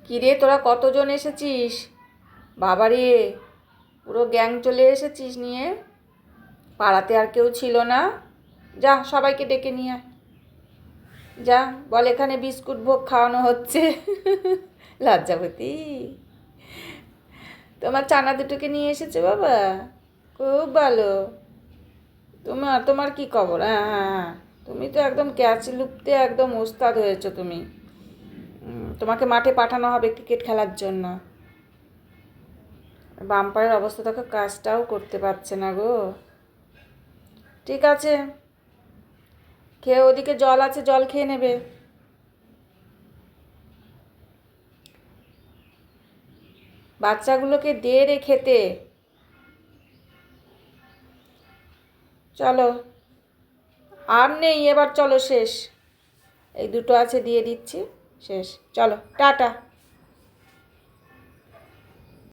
কিরে তোরা কতজন এসেছিস? বাবারে, পুরো গ্যাং চলে এসেছিস নিয়ে। পাড়াতে আর কেউ ছিল না? যা সবাইকে ডেকে নিয়ে আয়। যা বল এখানে বিস্কুট ভোগ খাওয়ানো হচ্ছে। লজ্জাবতী, তোমার চানা দুটোকে নিয়ে এসেছে বাবা, খুব ভালো। তোমার তোমার কি খবর? হ্যাঁ হ্যাঁ হ্যাঁ, তুমি তো একদম ক্যাচ লুপতে একদম ওস্তাদ হয়েছো তুমি। তোমাকে মাঠে পাঠানো হবে ক্রিকেট খেলার জন্য। বাম্পারের অবস্থা দেখো, কাজটাও করতে পারছে না গো। ঠিক আছে, খেয়ে ওদিকে জল আছে, জল খেয়ে নেবে। বাচ্চাগুলোকে দে রে খেতে। চলো, আর নেই, এবার চলো শেষ। এই দুটো আছে দিয়ে দিচ্ছি, শেষ। চলো টাটা।